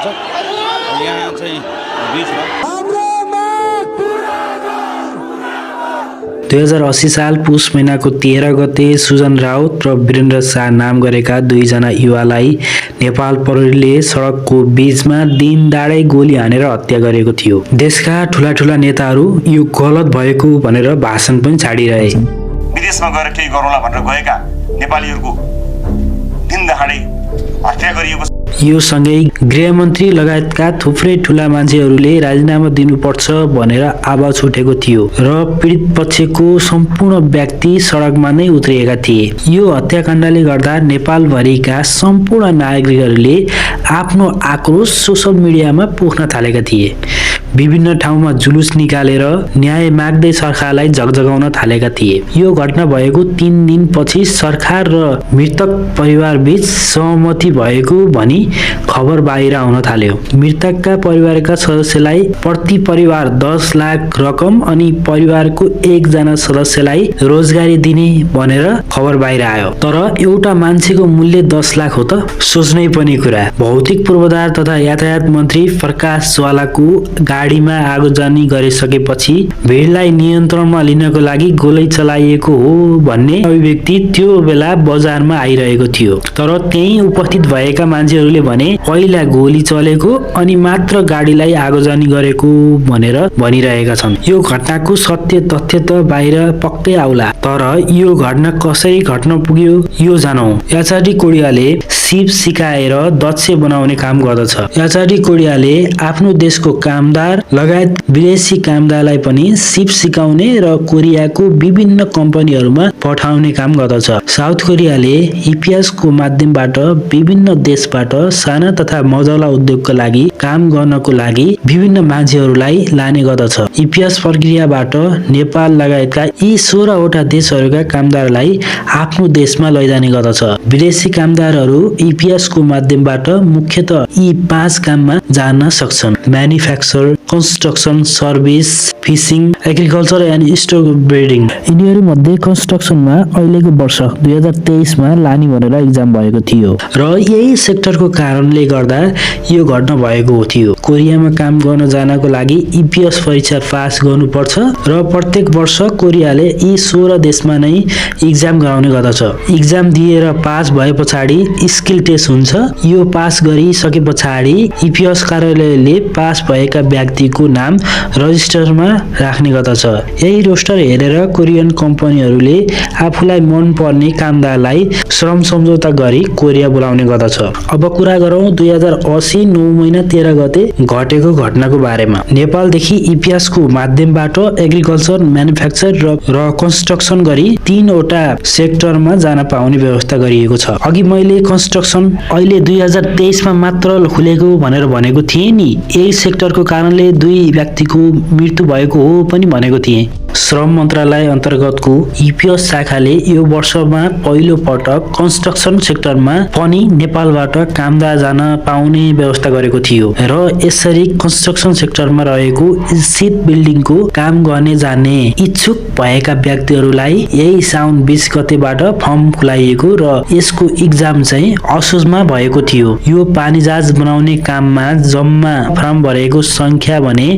यहाँ चाहिँ बीचमा 2080 साल पुष महिनाको 13 गते सुजन राउत र वीरेन्द्र शाह नाम गरेका दुईजना युवालाई नेपाल प्रहरीले सडकको बीचमा दिनदाडै गोली हानेर हत्या गरेको थियो। देशका ठूला नेताहरू यो गलत भएको भनेर भाषण पनि छाडिरहे। विदेशमा गएर केही गरौँला भनेर गएका नेपालीहरूको दिनदहाडै हत्या गरिएको। यो सँगै गृहमन्त्री लगायतका थुप्रै ठूला मान्छेहरूले राजीनामा दिनुपर्छ भनेर आवाज उठेको थियो र पीडित पक्षको सम्पूर्ण व्यक्ति सडकमा नै उत्रिएका थिए। यो हत्याकाण्डले गर्दा नेपालभरिका सम्पूर्ण नागरिकहरूले आफ्नो आक्रोश सोशल मिडियामा पोख्न थालेका थिए। विभिन्न ठाउँमा जुलुस निकालेर न्याय माग्दै सरकारलाई जगजगाउन थालेका थिए। यो घटना भएको 3 दिनपछि सरकार र मृतक परिवार बीच सहमति भएको भनी खबर बाहिर आउन थाल्यो। मृतकका परिवारका सदस्यलाई प्रति परिवार 10 लाख रकम अनि परिवारको एकजना सदस्यलाई रोजगारी दिने भनेर खबर बाहिर आयो। तर एउटा मान्छेको मूल्य 10 लाख हो त? सोच्नै पर्ने कुरा। भौतिक पूर्वाधार तथा यातायात मन्त्री प्रकाश ज्वालाको गाडीमा आगोजनी गरिसकेपछि भिडलाई नियन्त्रणमा लिनको लागि गोली चलाइएको हो भन्ने अभिव्यक्ति त्यो बेला बजारमा आइरहेको थियो। तर त्यही उपस्थित भएका मान्छेहरूले भने पहिला गोली चलेको अनि मात्र गाडीलाई आगोजनी गरेको भनेर भनिरहेका छन्। यो घटनाको सत्य तथ्य त बाहिर पक्कै आउला। तर यो घटना कसरी घट्न पुग्यो यो जानौं। याचाडी कोडियाले सिप सिकाएर दक्ष बनाउने काम गर्दछ। याचाडी कोडियाले आफ्नो देशको कामदार लगायत विदेशी कामदारलाई पनि सिप सिकाउने र कोरियाको विभिन्न कम्पनीहरूमा पठाउने काम गर्दछ। साउथ कोरियाले EPS को माध्यमबाट विभिन्न देशबाट साना तथा मझौला उद्योगका लागि काम गर्नको लागि विभिन्न मान्छेहरूलाई लाने गर्दछ। EPS प्रक्रियाबाट नेपाल लगायतका यी 16 वटा देशहरूका कामदारलाई आफ्नो देशमा लैजाने गर्दछ। विदेशी कामदारहरू EPS को माध्यमबाट मुख्यतः यी 5 काममा जान सक्छन्: manufacture, construction, service, fishing, agriculture and stock breeding. यिनीहरू मध्ये कन्स्ट्रक्सनमा अहिलेको वर्ष 2023 मा लाने भनेर एक्जाम भएको थियो र यही सेक्टरको कारणले गर्दा यो घटना भएको थियो। कोरियामा काम गर्न जानको लागि EPS परीक्षा पास गर्नुपर्छ र प्रत्येक वर्ष कोरियाले यी 16 देशमा नै एक्जाम गराउने गर्दछ। एक्जाम दिएर पास भए पछाडि स्किल टेस्ट हुन्छ। यो पास गरिसके पछाडि EPS कार्यालयले पास भएका व्यक्तिको नाम रजिस्टरमा राख्ने गर्दछ। यही रोस्टर हेरेर कोरियन कम्पनीहरूले आफूलाई मन पर्ने कामदारलाई श्रम सम्झौता गरी कोरिया बोलाउने गर्दछ। अब कुरा गरौँ 2080 9 महिना 13 गते घटेको घटनाको बारेमा। नेपालदेखि EPS को माध्यमबाट एग्रिकल्चर, म्यानुफ्याक्चर र कन्स्ट्रक्सन गरी 3 वटा सेक्टरमा जान पाउने व्यवस्था गरिएको छ। अघि मैले कन्स्ट्रक्सन अहिले 2023 मा मात्र खुलेको भनेर भनेको थिएँ नि। यही सेक्टरको कारणले 2 व्यक्तिको मृत्यु भएको हो पनि भनेको थिएँ। श्रम मन्त्रालय अन्तर्गतको EPS शाखाले यो वर्षमा पहिलो पटक कन्स्ट्रक्सन सेक्टरमा पनि नेपालबाट कामदार जान पाउने व्यवस्था गरेको थियो र यसरी कन्स्ट्रक्सन सेक्टरमा रहेको स्थित बिल्डिङको काम गर्ने जाने इच्छुक भएका व्यक्तिहरूलाई यही साउन 20 गतेबाट फर्म खुलाइएको र यसको एक्जाम चाहिँ असोजमा भएको थियो। यो पानीजहाज बनाउने काममा जम्मा फर्म भरेको संख्या भने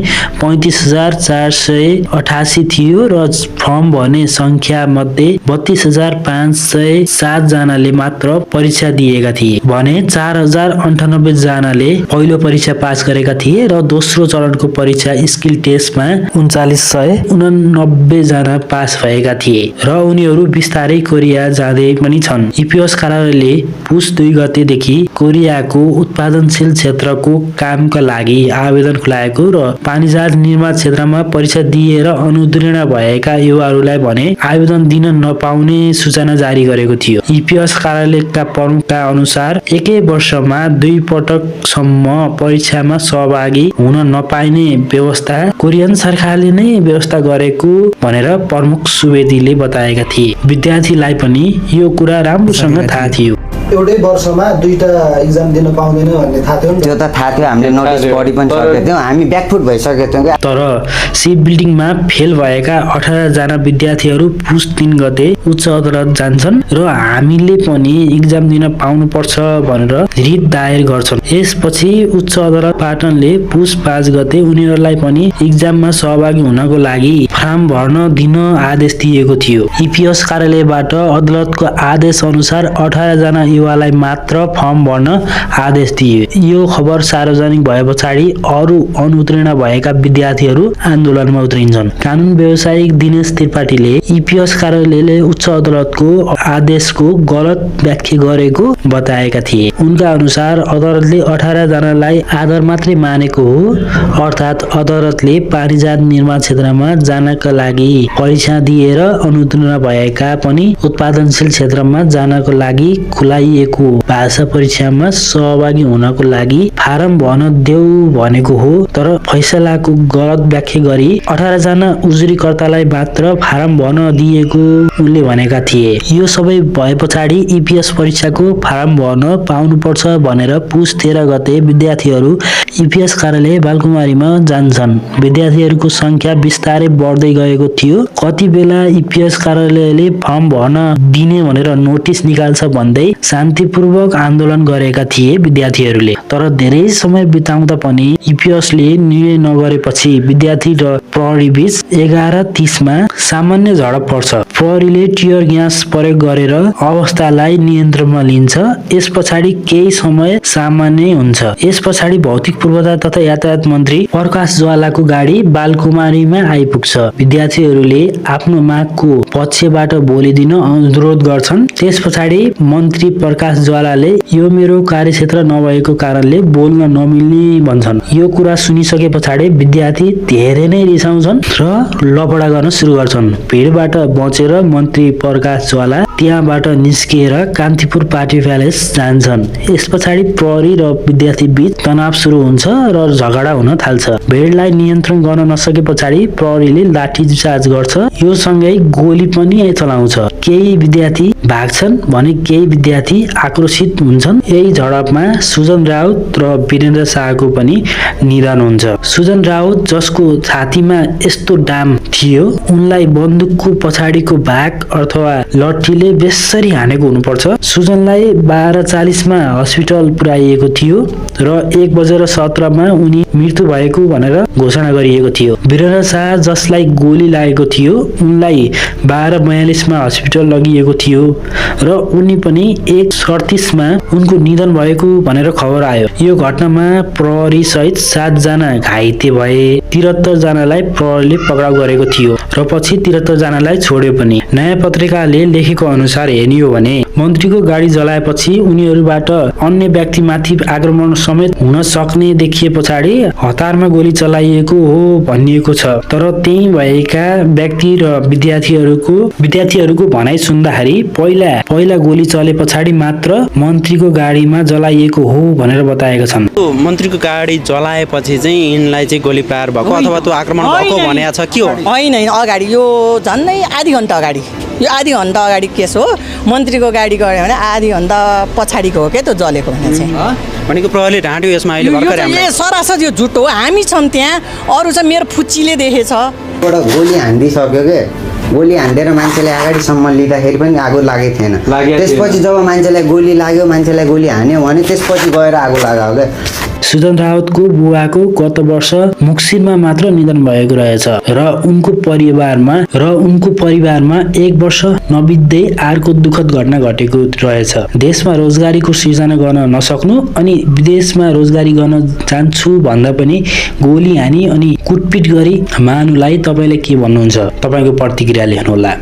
35,488 थियो र फर्म भर्ने संख्या मध्ये 32,507 जनाले मात्र परीक्षा दिएका थिए भने 4,098 जनाले पहिलो परीक्षा पास गरेका थिए र दोस्रो चरणको परीक्षा स्किल टेस्टमा 3,989 जना पास भएका थिए र उनीहरू बिस्तारै कोरिया जाँदै पनि छन्। EPS कार्यालयले पुष 2 गतेदेखि कोरियाको उत्पादनशील क्षेत्रको कामका लागि आवेदन खुलाएको र पानीजहाज निर्माण क्षेत्रमा परीक्षा दिएर अनुत्तीर्ण भएका युवाहरूलाई भने आवेदन दिन नपाउने सूचना जारी गरेको थियो। EPS कार्यालयका प्रमुखका अनुसार एकै वर्षमा 2 पटकसम्म परीक्षामा सहभागी हुन नपाइने व्यवस्था कोरियन सरकारले नै व्यवस्था गरेको भनेर प्रमुख सुवेदीले बताएका थिए। विद्यार्थीलाई पनि यो कुरा राम्रोसँग थाहा थियो। एउटै वर्षमा दुईटा एक्जाम दिन पाउँदैन भन्ने थाहा थियो नि त्यो त थाहा थियो, हामीले नोटिस पढि पनि सकेको थियौँ, हामी ब्याकफुट भइसकेको थियौँ क्या। तर सी बिल्डिङमा फेल भएका 18 जना विद्यार्थीहरू पुस 3 गते उच्च अदालत जान्छन् र हामीले पनि एक्जाम दिन पाउनुपर्छ भनेर रिट दायर गर्छन्। यसपछि उच्च अदालत पाटनले पुस 5 गते उनीहरूलाई पनि एक्जाममा सहभागी हुनको लागि फर्म भर्न दिन आदेश दिएको थियो। EPS कार्यालयबाट अदालतको आदेश अनुसार 18 जना युवालाई मात्र फर्म भर्न आदेश दिए। यो खबर सार्वजनिक भए पछाडि अरू अनुत्तीर्ण भएका विद्यार्थीहरू आन्दोलनमा उत्रिन्छन्। कानुन व्यवसायिक दिनेश त्रिपाठीले EPS कार्यालयले उच्च अदालतको आदेशको गलत व्याख्या गरेको बताएका थिए। उनका अनुसार अदालतले 18 जनालाई आधार मात्रै मानेको हो, अर्थात् अदालतले पारिजात निर्माण क्षेत्रमा जानका लागि परीक्षा दिएर अनुत्तीर्ण भएका पनि उत्पादनशील क्षेत्रमा जानको लागि खुलाइएको भाषा परीक्षामा सहभागी हुनको लागि फारम भर्न देऊ भनेको हो। तर फैसलाको गलत व्याख्या गरी 18 जना उजुरीकर्तालाई मात्र फारम भर्न दिएको उनले भनेका थिए। यो सबै भए पछाडि EPS परीक्षाको फारम भर्न पाउनुपर्छ भनेर पुस 13 गते विद्यार्थीहरू EPS कार्यालय बालकुमारीमा जान्छन्। विद्यार्थीहरूको संख्या बिस्तारै बढ्दै गएको थियो। कति बेला EPS कार्यालयले फर्म भर्न दिने भनेर नोटिस निकाल्छ भन्दै शान्तिपूर्वक आन्दोलन गरेका थिए विद्यार्थीहरूले। तर धेरै समय बिताउँदा पनि EPSले निर्णय नगरेपछि विद्यार्थी र प्रहरी बीच 11:30 मा सामान्य झडप पर्छ। प्रहरीले टियर ग्यास प्रयोग गरेर अवस्थालाई नियन्त्रणमा लिन्छ। यस पछाडि केही समय सामान्य हुन्छ। यस पछाडि भौतिक पूर्वाधार तथा यातायात मन्त्री प्रकाश ज्वालाको गाडी बालकुमारीमा आइपुग्छ। विद्यार्थीहरूले आफ्नो मागको पक्षबाट बोलिदिन अनुरोध गर्छन्। त्यस पछाडि मन्त्री प्रकाश ज्वालाले यो मेरो कार्यक्षेत्र नभएको कारणले बोल्न नमिल्ने भन्छन्। यो कुरा सुनिसके पछाडि विद्यार्थी धेरै नै रिसाउँछन् र लफडा गर्न सुरु गर्छन्। भिडबाट बचेर मन्त्री प्रकाश ज्वाला त्यहाँबाट निस्किएर कान्तिपुर पार्टी प्यालेस जान्छन्। यस पछाडि प्रहरी र विद्यार्थी बीच तनाव सुरु हुन्छ र झगडा हुन थाल्छ। भिडलाई नियन्त्रण गर्न नसके पछाडि प्रहरीले लाठीचार्ज गर्छ। यो सँगै गोली पनि चलाउँछ। केही विद्यार्थी भाग्छन् भने केही विद्यार्थी आक्रोशित हुन्छन्। यही झडपमा सुजन राउत र वीरेन्द्र शाहको पनि निधन हुन्छ। सुजन राउत जसको छातीमा यस्तो डाम थियो, उनलाई बन्दुकको पछाडिको भाग अथवा लट्ठीले बेसरी हानेको हुनुपर्छ। सुजनलाई 12:40 मा हस्पिटल पुर्याइएको थियो र 1:17 मा उनी मृत्यु भएको भनेर घोषणा गरिएको थियो। वीरेन्द्र शाह जसलाई गोली लागेको थियो, उनलाई 12:42 मा हस्पिटल लगिएको थियो र उनी पनि 1:38 मा उनको निधन भएको भनेर खबर आयो। यो घटनामा प्रहरी सहित 7 जना घाइते भए। 73 जनालाई प्रहरीले पक्राउ गरेको थियो र पछि 73 जनालाई छोड्यो पनि। नयाँ पत्रिकाले लेखेको अनुसार हेर्ने हो भने मन्त्रीको गाडी जलाएपछि उनीहरूबाट अन्य व्यक्तिमाथि आक्रमण समेत हुन सक्ने देखिए पछाडि हतारमा गोली चलाइएको हो भनिएको छ। तर त्यही भएका व्यक्ति र विद्यार्थीहरूको भनाइ सुन्दाखेरि पहिला गोली चले पछाडि मात्र मन्त्रीको गाडीमा जलाइएको हो भनेर बताएका छन्। मन्त्रीको गाडी जलाएपछि चाहिँ यिनलाई चाहिँ गोली प्रहार भएको अथवा त्यो आक्रमण भएको भनेको छ के हो? होइन, अगाडि यो झन्डै आधी घण्टा अगाडि, यो आधी घण्टा अगाडि केस हो। मन्त्रीको गाडी गयो भने आधी घण्टा पछाडिको हो के त्यो जलेको भने चाहिँ। भनेको प्रहरीले ढाँट्यो यसमा अहिले भर्खरै यो सरासर यो झुट हो। हामी छौँ त्यहाँ, अरू चाहिँ मेरो फुच्चीले देखेछ। एउटा गोली हान्दिसक्यो के, गोली हान्देर मान्छेले अगाडिसम्म लिँदाखेरि पनि आगो लागेको थिएन। त्यसपछि जब मान्छेलाई गोली लाग्यो, मान्छेलाई गोली हान्यो भने त्यसपछि गएर आगो लाग्यो क्या। सुजन राउतको बुवाको गत वर्ष मुक्सिरमा मात्र निधन भएको रहेछ र उनको परिवारमा 1 वर्ष नबित्दै अर्को दुःखद घटना घटेको रहेछ। देशमा रोजगारीको सृजना गर्न नसक्नु अनि विदेशमा रोजगारी गर्न जान्छु भन्दा पनि गोली हानी अनि कुटपिट गरी मानुलाई तपाईले के भन्नुहुन्छ? तपाईको प्रतिक्रिया लेख्नुहोला।